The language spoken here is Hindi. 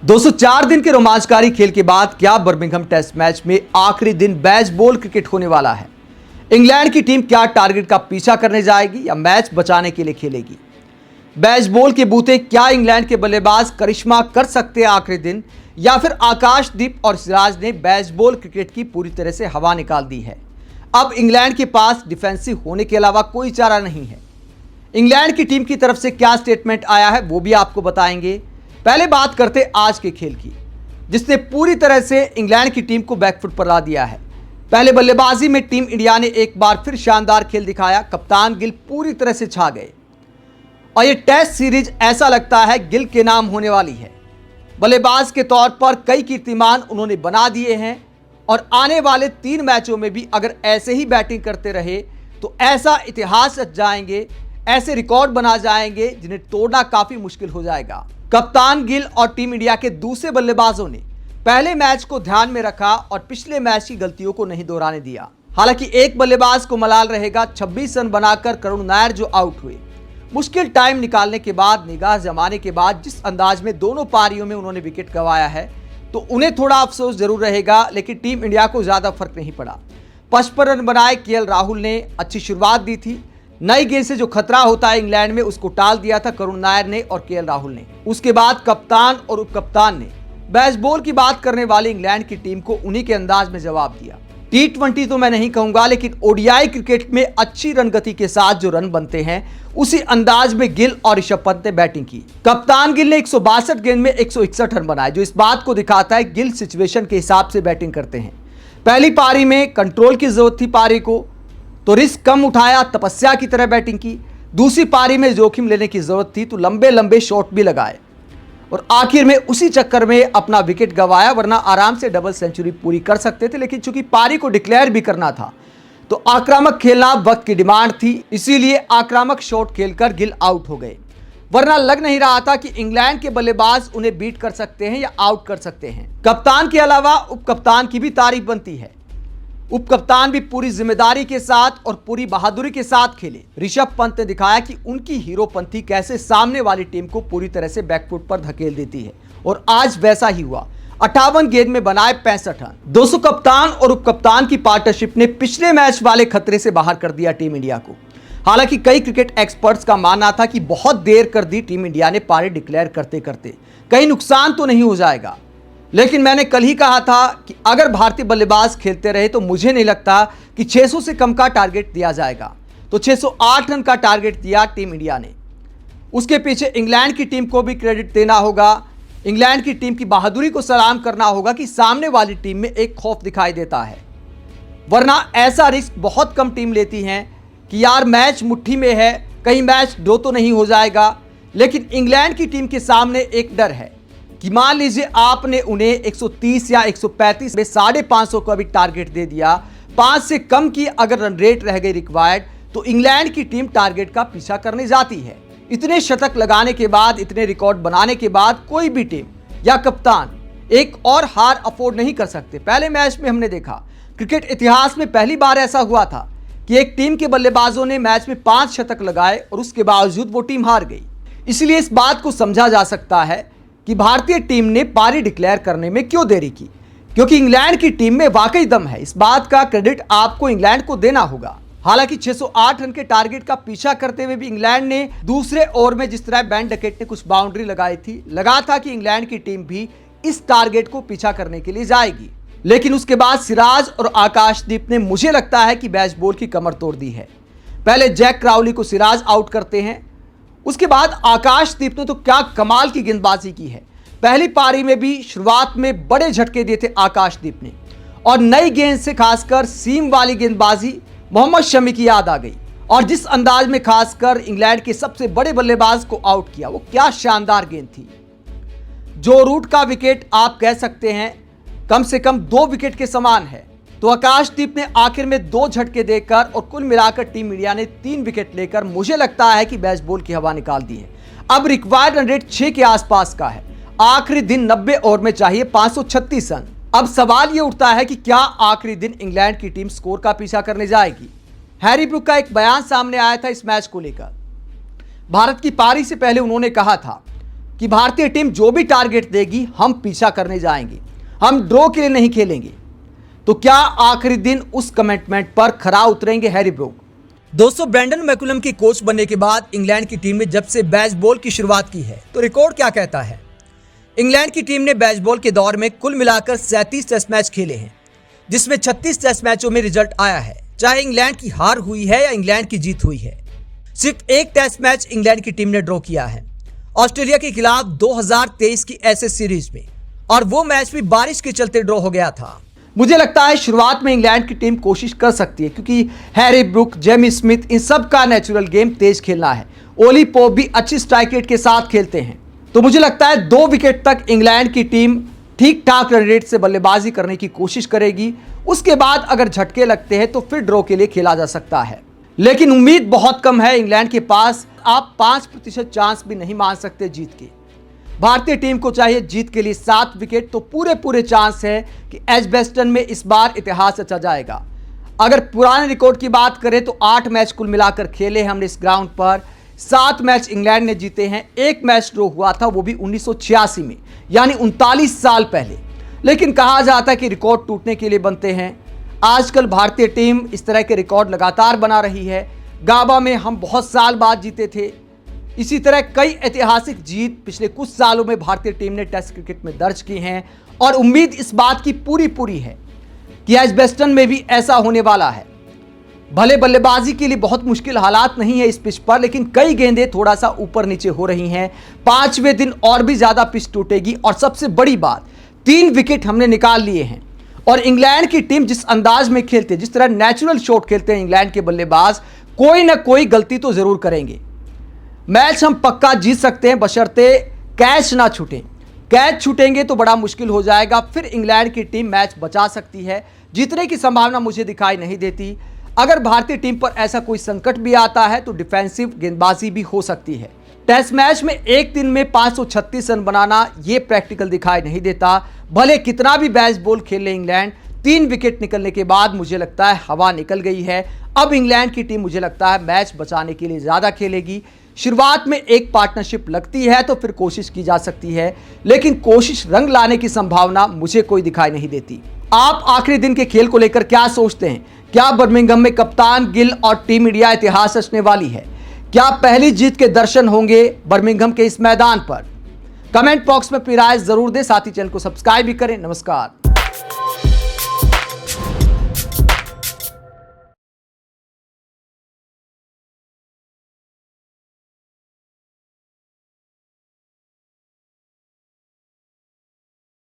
दोस्तों 4 दिन के रोमांचकारी खेल के बाद क्या बर्मिंघम टेस्ट मैच में आखिरी दिन बेसबॉल क्रिकेट होने वाला है। इंग्लैंड की टीम क्या टारगेट का पीछा करने जाएगी या मैच बचाने के लिए खेलेगी। बेसबॉल के बूते क्या इंग्लैंड के बल्लेबाज करिश्मा कर सकते हैं आखिरी दिन, या फिर आकाशदीप और सिराज ने बेसबॉल क्रिकेट की पूरी तरह से हवा निकाल दी है। अब इंग्लैंड के पास डिफेंसिव होने के अलावा कोई चारा नहीं है। इंग्लैंड की टीम की तरफ से क्या स्टेटमेंट आया है वो भी आपको बताएंगे। पहले बात करते आज के खेल की, जिसने पूरी तरह से इंग्लैंड की टीम को बैकफुट पर ला दिया है। पहले बल्लेबाजी में टीम इंडिया ने एक बार फिर शानदार खेल दिखाया। कप्तान गिल पूरी तरह से छा गए और यह टेस्ट सीरीज ऐसा लगता है गिल के नाम होने वाली है। बल्लेबाज के तौर पर कई कीर्तिमान उन्होंने बना दिए हैं और आने वाले 3 मैचों में भी अगर ऐसे ही बैटिंग करते रहे तो ऐसा इतिहास रच जाएंगे, ऐसे रिकॉर्ड बना जाएंगे जिन्हें तोड़ना काफी मुश्किल हो जाएगा। कप्तान गिल और टीम इंडिया के दूसरे बल्लेबाजों ने पहले मैच को ध्यान में रखा और पिछले मैच की गलतियों को नहीं दोहराने दिया। हालांकि एक बल्लेबाज को मलाल रहेगा, 26 रन बनाकर करुण नायर जो आउट हुए। मुश्किल टाइम निकालने के बाद, निगाह जमाने के बाद जिस अंदाज में दोनों पारियों में उन्होंने विकेट गंवाया है तो उन्हें थोड़ा अफसोस जरूर रहेगा, लेकिन टीम इंडिया को ज्यादा फर्क नहीं पड़ा। 55 रन बनाए केएल राहुल ने अच्छी शुरुआत दी थी। नई गेंद से जो खतरा होता है इंग्लैंड में उसको टाल दिया था करुण नायर ने और केएल राहुल ने। उसके बाद कप्तान और उपकप्तान ने बेसबॉल की बात करने वाली इंग्लैंड की टीम को उन्हीं के अंदाज में जवाब दिया। T20 तो मैं नहीं कहूंगा, लेकिन ओडीआई क्रिकेट में अच्छी रन गति के साथ जो रन बनते हैं उसी अंदाज में गिल और ऋषभ पंत ने बैटिंग की। कप्तान गिल ने 162 गेंद में 161 रन बनाए, जो इस बात को दिखाता है गिल सिचुएशन के हिसाब से बैटिंग करते हैं। पहली पारी में कंट्रोल की जरूरत थी पारी को, तो रिस्क कम उठाया, तपस्या की तरह बैटिंग की। दूसरी पारी में जोखिम लेने की जरूरत थी तो लंबे लंबे शॉट भी लगाए और आखिर में उसी चक्कर में अपना विकेट गंवाया, वरना आराम से डबल सेंचुरी पूरी कर सकते थे। लेकिन चूंकि पारी को डिक्लेयर भी करना था तो आक्रामक खेलना वक्त की डिमांड थी, इसीलिए आक्रामक शॉट खेलकर गिल आउट हो गए। वरना लग नहीं रहा था कि इंग्लैंड के बल्लेबाज उन्हें बीट कर सकते हैं या आउट कर सकते हैं। कप्तान के अलावा उपकप्तान की भी तारीफ बनती है। उपकप्तान भी पूरी जिम्मेदारी के साथ और पूरी बहादुरी के साथ खेले। ऋषभ पंत ने दिखाया कि उनकी हीरोपंथी कैसे सामने वाली टीम को पूरी तरह से बैकफुट पर धकेल देती है और आज वैसा ही हुआ। 58 गेंद में बनाए 65 रन। दोस्तों कप्तान और उपकप्तान की पार्टनरशिप ने पिछले मैच वाले खतरे से बाहर कर दिया टीम इंडिया को। हालांकि कई क्रिकेट एक्सपर्ट्स का मानना था कि बहुत देर कर दी टीम इंडिया ने पारी डिक्लेयर करते करते, कहीं नुकसान तो नहीं हो जाएगा। लेकिन मैंने कल ही कहा था कि अगर भारतीय बल्लेबाज खेलते रहे तो मुझे नहीं लगता कि 600 से कम का टारगेट दिया जाएगा। तो 608 रन का टारगेट दिया टीम इंडिया ने। उसके पीछे इंग्लैंड की टीम को भी क्रेडिट देना होगा। इंग्लैंड की टीम की बहादुरी को सलाम करना होगा कि सामने वाली टीम में एक खौफ दिखाई देता है, वरना ऐसा रिस्क बहुत कम टीम लेती हैं कि यार मैच मुट्ठी में है, कहीं मैच ड्रॉ तो नहीं हो जाएगा। लेकिन इंग्लैंड की टीम के सामने एक डर है कि मान लीजिए आपने उन्हें 130 या 135 में 550 का भी टारगेट दे दिया, 5 से कम की अगर रन रेट रह गई रिक्वायर्ड, तो इंग्लैंड की टीम टारगेट का पीछा करने जाती है। इतने शतक लगाने के बाद, इतने रिकॉर्ड बनाने के बाद कोई भी टीम या कप्तान एक और हार अफोर्ड नहीं कर सकते। पहले मैच में हमने देखा, क्रिकेट इतिहास में पहली बार ऐसा हुआ था कि एक टीम के बल्लेबाजों ने मैच में 5 शतक लगाए और उसके बावजूद वो टीम हार गई। इसलिए इस बात को समझा जा सकता है कि भारतीय टीम ने पारी डिक्लेयर करने में क्यों देरी की, क्योंकि इंग्लैंड की टीम में वाकई दम है। इस बात का क्रेडिट आपको इंग्लैंड को देना होगा। हालांकि 608 रन के टारगेट का पीछा करते हुए भी इंग्लैंड ने दूसरे ओवर में जिस तरह बेन डकेट ने कुछ बाउंड्री लगाई थी, लगा था कि इंग्लैंड की टीम भी इस टारगेट को पीछा करने के लिए जाएगी। लेकिन उसके बाद सिराज और आकाशदीप ने, मुझे लगता है कि बेसबॉल की कमर तोड़ दी है। पहले जैक क्राउली को सिराज आउट करते हैं, उसके बाद आकाशदीप ने तो क्या कमाल की गेंदबाजी की है। पहली पारी में भी शुरुआत में बड़े झटके दिए थे आकाशदीप ने और नई गेंद से खासकर सीम वाली गेंदबाजी मोहम्मद शमी की याद आ गई और जिस अंदाज में खासकर इंग्लैंड के सबसे बड़े बल्लेबाज को आउट किया, वो क्या शानदार गेंद थी। जो रूट का विकेट आप कह सकते हैं कम से कम 2 विकेट के समान है, तो आकाशदीप ने आखिर में 2 झटके देकर और कुल मिलाकर टीम इंडिया ने 3 विकेट लेकर मुझे लगता है कि बेसबॉल की हवा निकाल दी है। अब रिक्वायर्ड रन रेट 6 के आसपास का है। आखिरी दिन 90 ओवर में चाहिए 536 रन। अब सवाल यह उठता है कि क्या आखिरी दिन इंग्लैंड की टीम स्कोर का पीछा करने जाएगी। हैरी ब्रूक का एक बयान सामने आया था इस मैच को लेकर। भारत की पारी से पहले उन्होंने कहा था कि भारतीय टीम जो भी टारगेट देगी हम पीछा करने जाएंगे, हम ड्रॉ के लिए नहीं खेलेंगे। तो क्या आखिरी दिन उस कमिटमेंट पर खरा उतरेंगे हैरी ब्रूक? दोस्तों, ब्रेंडन मैकुलम की कोच बनने के बाद इंग्लैंड की टीम ने जब से बेसबॉल की शुरुआत की है तो रिकॉर्ड क्या कहता है? इंग्लैंड की टीम ने बेसबॉल के दौर में कुल मिलाकर 37 टेस्ट मैच खेले हैं, जिसमें 36 टेस्ट मैचों में रिजल्ट आया है, चाहे इंग्लैंड की हार हुई है या इंग्लैंड की जीत हुई है। सिर्फ एक टेस्ट मैच इंग्लैंड की टीम ने ड्रॉ किया है, ऑस्ट्रेलिया के खिलाफ 2023 की एशेज सीरीज में, और वो मैच भी बारिश के चलते ड्रॉ हो गया था। मुझे लगता है शुरुआत में इंग्लैंड की टीम कोशिश कर सकती है, क्योंकि हैरी ब्रूक, जेमी स्मिथ, इन सब का नेचुरल गेम तेज खेलना है। ओली पोप भी अच्छी स्ट्राइक रेट के साथ खेलते हैं, तो मुझे लगता है 2 विकेट तक इंग्लैंड की टीम ठीक ठाक रन रेट से बल्लेबाजी करने की कोशिश करेगी। उसके बाद अगर झटके लगते हैं तो फिर ड्रॉ के लिए खेला जा सकता है, लेकिन उम्मीद बहुत कम है इंग्लैंड के पास। आप 5% चांस भी नहीं मान सकते जीत के। भारतीय टीम को चाहिए जीत के लिए 7 विकेट, तो पूरे चांस है कि एजबेस्टन में इस बार इतिहास रचा जाएगा। अगर पुराने रिकॉर्ड की बात करें तो 8 मैच कुल मिलाकर खेले हमने इस ग्राउंड पर, 7 मैच इंग्लैंड ने जीते हैं, 1 मैच ड्रॉ हुआ था, वो भी 1986 में, यानी 39 साल पहले। लेकिन कहा जाता है कि रिकॉर्ड टूटने के लिए बनते हैं। आजकल भारतीय टीम इस तरह के रिकॉर्ड लगातार बना रही है। गाबा में हम बहुत साल बाद जीते थे। इसी तरह कई ऐतिहासिक जीत पिछले कुछ सालों में भारतीय टीम ने टेस्ट क्रिकेट में दर्ज की हैं, और उम्मीद इस बात की पूरी है कि एजबेस्टन में भी ऐसा होने वाला है। भले बल्लेबाजी के लिए बहुत मुश्किल हालात नहीं है इस पिच पर, लेकिन कई गेंदें थोड़ा सा ऊपर नीचे हो रही हैं। 5वें दिन और भी ज्यादा पिच टूटेगी, और सबसे बड़ी बात 3 विकेट हमने निकाल लिए हैं। और इंग्लैंड की टीम जिस अंदाज में खेलते हैं, जिस तरह नेचुरल शॉट खेलते हैं इंग्लैंड के बल्लेबाज, कोई ना कोई गलती तो जरूर करेंगे। मैच हम पक्का जीत सकते हैं, बशर्ते कैच ना छूटें। कैच छूटेंगे तो बड़ा मुश्किल हो जाएगा, फिर इंग्लैंड की टीम मैच बचा सकती है। जीतने की संभावना मुझे दिखाई नहीं देती। अगर भारतीय टीम पर ऐसा कोई संकट भी आता है तो डिफेंसिव गेंदबाजी भी हो सकती है। टेस्ट मैच में एक दिन में 536 रन बनाना ये प्रैक्टिकल दिखाई नहीं देता। भले कितना भी बेसबॉल खेल ले इंग्लैंड, 3 विकेट निकलने के बाद मुझे लगता है हवा निकल गई है। अब इंग्लैंड की टीम मुझे लगता है मैच बचाने के लिए ज़्यादा खेलेगी। शुरुआत में एक पार्टनरशिप लगती है तो फिर कोशिश की जा सकती है, लेकिन कोशिश रंग लाने की संभावना मुझे कोई दिखाई नहीं देती। आप आखिरी दिन के खेल को लेकर क्या सोचते हैं? क्या बर्मिंघम में कप्तान गिल और टीम इंडिया इतिहास रचने वाली है? क्या पहली जीत के दर्शन होंगे बर्मिंघम के इस मैदान पर? कमेंट बॉक्स में अपनी राय जरूर दें, साथ ही चैनल को सब्सक्राइब भी करें। नमस्कार।